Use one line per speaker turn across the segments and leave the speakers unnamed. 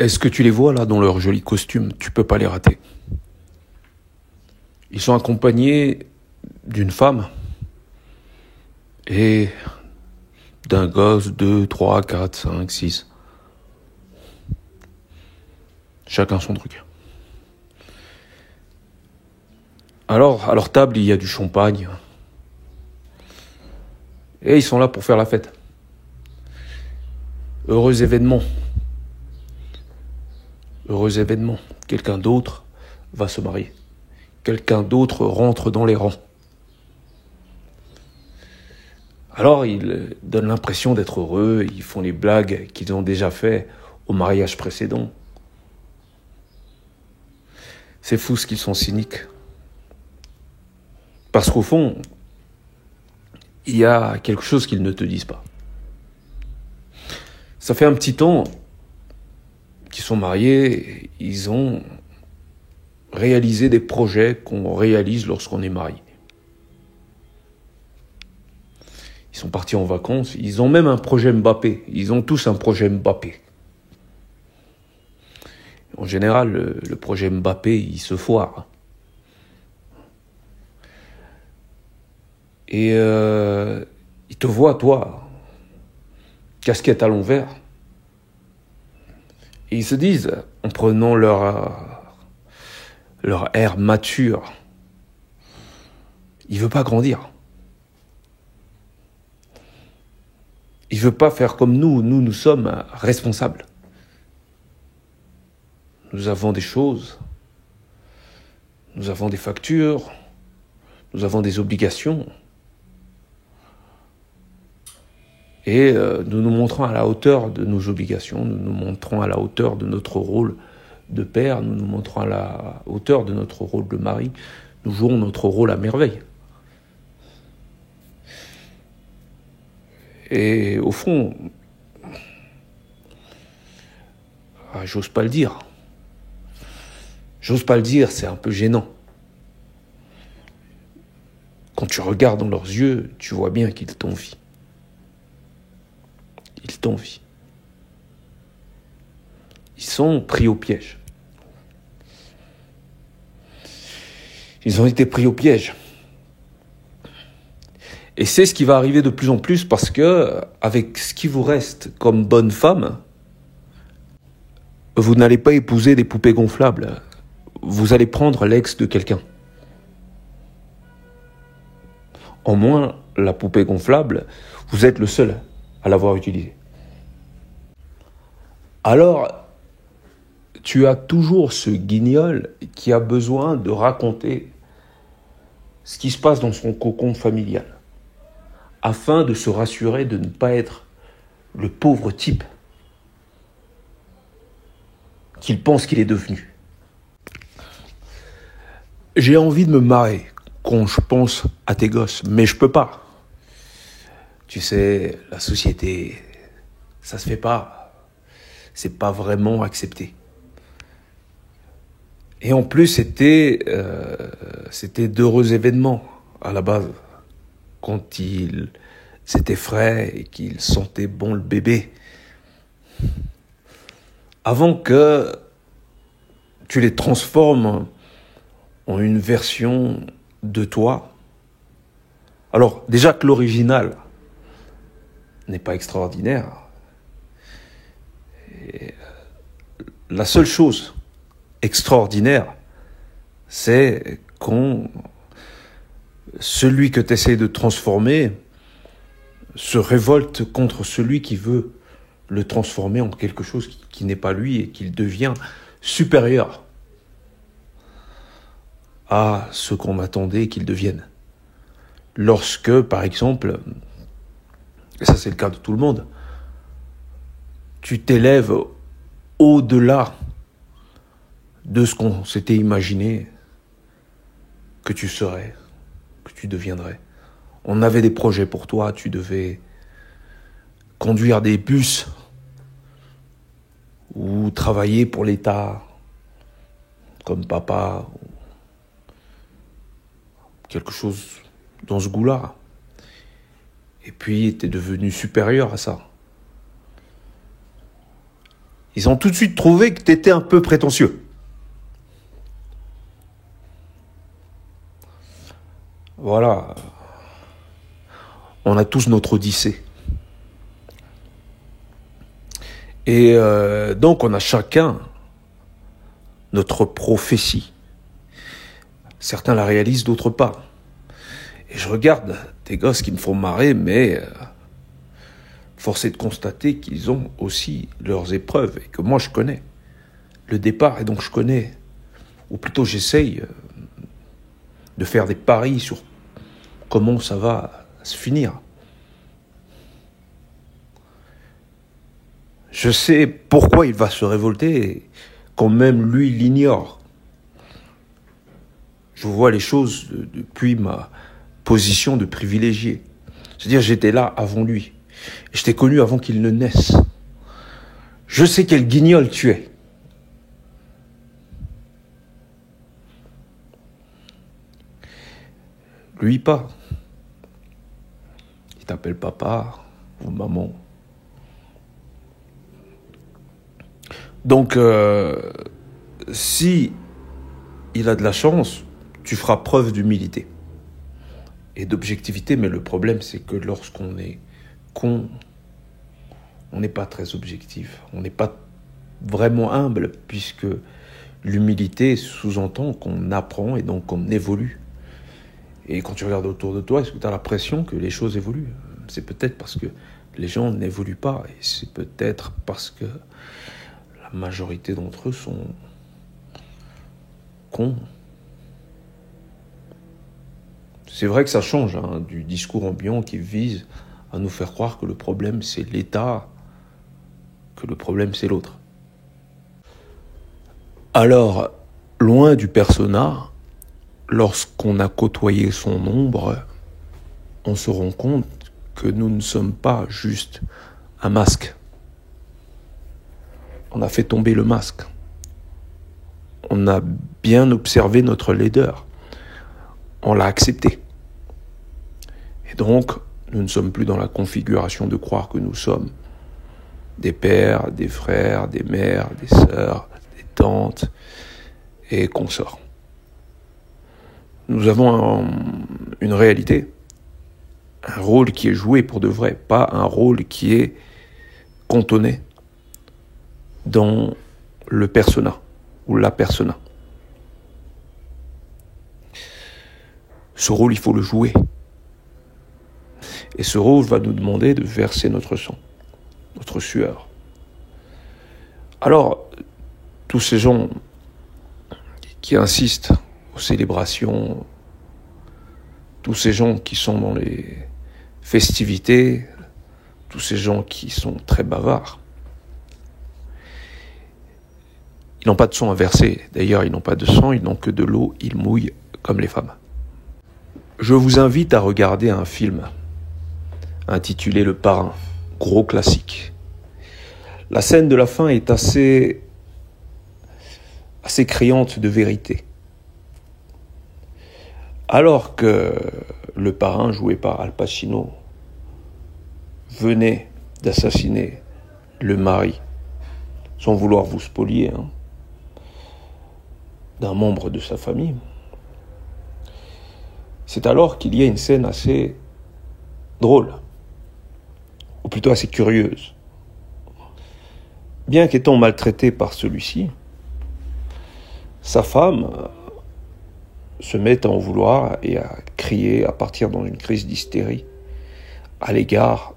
Est-ce que tu les vois là dans leur joli costume? Tu peux pas les rater. Ils sont accompagnés d'une femme et d'un gosse, 2, 3, 4, 5, 6. Chacun son truc. Alors, à leur table, il y a du champagne. Et ils sont là pour faire la fête. Heureux événement. Heureux événement. Quelqu'un d'autre va se marier. Quelqu'un d'autre rentre dans les rangs. Alors, ils donnent l'impression d'être heureux, ils font les blagues qu'ils ont déjà fait au mariage précédent. C'est fou ce qu'ils sont cyniques. Parce qu'au fond, il y a quelque chose qu'ils ne te disent pas. Ça fait un petit temps qu'ils sont mariés, ils ont réalisé des projets qu'on réalise lorsqu'on est marié. Ils sont partis en vacances, ils ont même un projet Mbappé. Ils ont tous un projet Mbappé. En général, le projet Mbappé, il se foire. Et ils te voient, toi, casquette à l'envers. Et ils se disent, en prenant leur air mature, il veut pas grandir. Il veut pas faire comme nous. Nous sommes responsables. Nous avons des choses. Nous avons des factures. Nous avons des obligations. Et nous nous montrons à la hauteur de nos obligations. Nous nous montrons à la hauteur de notre rôle de père. Nous nous montrons à la hauteur de notre rôle de mari. Nous jouons notre rôle à merveille. Et au fond, j'ose pas le dire. J'ose pas le dire, c'est un peu gênant. Quand tu regardes dans leurs yeux, tu vois bien qu'ils t'envient. Ils t'envient. Ils sont pris au piège. Ils ont été pris au piège. Et c'est ce qui va arriver de plus en plus parce que, avec ce qui vous reste comme bonne femme, vous n'allez pas épouser des poupées gonflables. Vous allez prendre l'ex de quelqu'un. En moins, la poupée gonflable, vous êtes le seul à l'avoir utilisée. Alors, tu as toujours ce guignol qui a besoin de raconter ce qui se passe dans son cocon familial, afin de se rassurer de ne pas être le pauvre type qu'il pense qu'il est devenu. J'ai envie de me marrer quand je pense à tes gosses, mais je peux pas. Tu sais, la société, ça se fait pas. C'est pas vraiment accepté. Et en plus, c'était d'heureux événements à la base. Quand ils étaient frais et qu'ils sentaient bon le bébé. Avant que tu les transformes en une version de toi. Alors, déjà que l'original n'est pas extraordinaire. Et la seule chose extraordinaire, c'est quand celui que tu essaies de transformer se révolte contre celui qui veut le transformer en quelque chose qui n'est pas lui et qu'il devient supérieur à ce qu'on attendait qu'il devienne. Lorsque, par exemple, et ça c'est le cas de tout le monde, tu t'élèves au-delà de ce qu'on s'était imaginé que tu serais, que tu deviendrais. On avait des projets pour toi, tu devais conduire des bus ou travailler pour l'État comme papa, quelque chose dans ce goût-là. Et puis, tu es devenu supérieur à ça. Ils ont tout de suite trouvé que tu étais un peu prétentieux. Voilà. On a tous notre odyssée. Et donc on a chacun notre prophétie. Certains la réalisent, d'autres pas. Et je regarde des gosses qui me font marrer, mais force est de constater qu'ils ont aussi leurs épreuves et que moi je connais le départ et donc je connais, ou plutôt j'essaye de faire des paris sur comment ça va se finir. Je sais pourquoi il va se révolter quand même lui l'ignore. Je vois les choses depuis ma position de privilégié. C'est-à-dire j'étais là avant lui. Je t'ai connu avant qu'il ne naisse. Je sais quel guignol tu es. Lui pas. Il t'appelle papa ou maman. Donc, si il a de la chance, tu feras preuve d'humilité et d'objectivité. Mais le problème, c'est que lorsqu'on est con, on n'est pas très objectif. On n'est pas vraiment humble, puisque l'humilité sous-entend qu'on apprend et donc qu'on évolue. Et quand tu regardes autour de toi, est-ce que tu as l'impression que les choses évoluent ? C'est peut-être parce que les gens n'évoluent pas. Et c'est peut-être parce que la majorité d'entre eux sont cons. C'est vrai que ça change du discours ambiant qui vise à nous faire croire que le problème c'est l'État, que le problème c'est l'autre. Alors, loin du persona, lorsqu'on a côtoyé son ombre, on se rend compte que nous ne sommes pas juste un masque. On a fait tomber le masque. On a bien observé notre laideur. On l'a accepté. Et donc, nous ne sommes plus dans la configuration de croire que nous sommes des pères, des frères, des mères, des sœurs, des tantes et consorts. Nous avons une réalité, un rôle qui est joué pour de vrai, pas un rôle qui est cantonné dans le persona ou la persona. Ce rôle, il faut le jouer. Et ce rôle va nous demander de verser notre sang, notre sueur. Alors, tous ces gens qui insistent aux célébrations, tous ces gens qui sont dans les festivités, tous ces gens qui sont très bavards, ils n'ont pas de sang à verser. D'ailleurs, ils n'ont pas de sang, ils n'ont que de l'eau, ils mouillent comme les femmes. Je vous invite à regarder un film intitulé Le Parrain, gros classique. La scène de la fin est assez criante de vérité. Alors que le parrain, joué par Al Pacino, venait d'assassiner le mari, sans vouloir vous spolier, d'un membre de sa famille, c'est alors qu'il y a une scène assez drôle, ou plutôt assez curieuse. Bien qu'étant maltraité par celui-ci, sa femme se met à en vouloir et à crier, à partir dans une crise d'hystérie à l'égard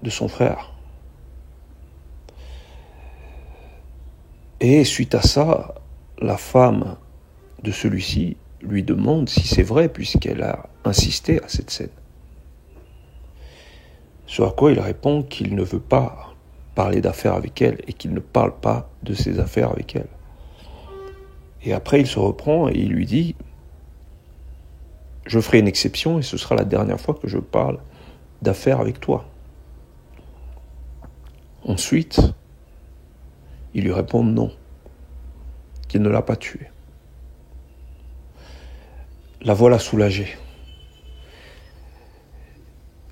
de son frère. Et suite à ça, la femme de celui-ci lui demande si c'est vrai, puisqu'elle a insisté à cette scène. Ce à quoi il répond qu'il ne veut pas parler d'affaires avec elle et qu'il ne parle pas de ses affaires avec elle. Et après, il se reprend et il lui dit « Je ferai une exception et ce sera la dernière fois que je parle d'affaires avec toi. » Ensuite, il lui répond non, qu'il ne l'a pas tué. La voilà soulagée.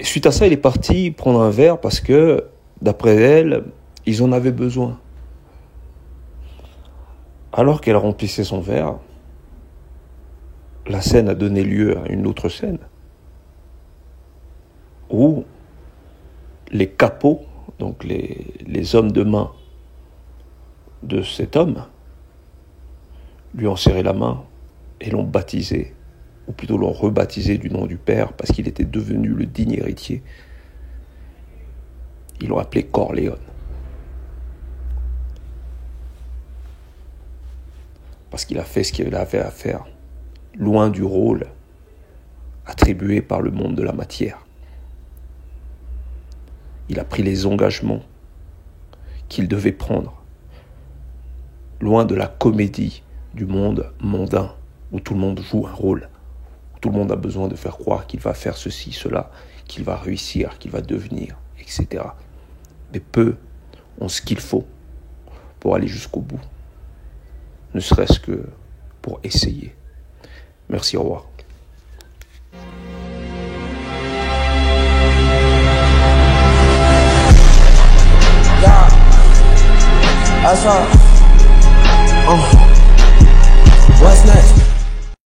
Et suite à ça, il est parti prendre un verre parce que, d'après elle, Ils en avaient besoin. Alors qu'elle remplissait son verre, la scène a donné lieu à une autre scène où les capots, donc les hommes de main de cet homme, lui ont serré la main et l'ont baptisé, ou plutôt l'ont rebaptisé du nom du père parce qu'il était devenu le digne héritier. Ils l'ont appelé Corleone. Parce qu'il a fait ce qu'il avait à faire, loin du rôle attribué par le monde de la matière. Il a pris les engagements qu'il devait prendre, loin de la comédie du monde mondain, où tout le monde joue un rôle, où tout le monde a besoin de faire croire qu'il va faire ceci, cela, qu'il va réussir, qu'il va devenir, etc. Mais peu ont ce qu'il faut pour aller jusqu'au bout, ne serait-ce que pour essayer. Merci, au revoir.
That's all.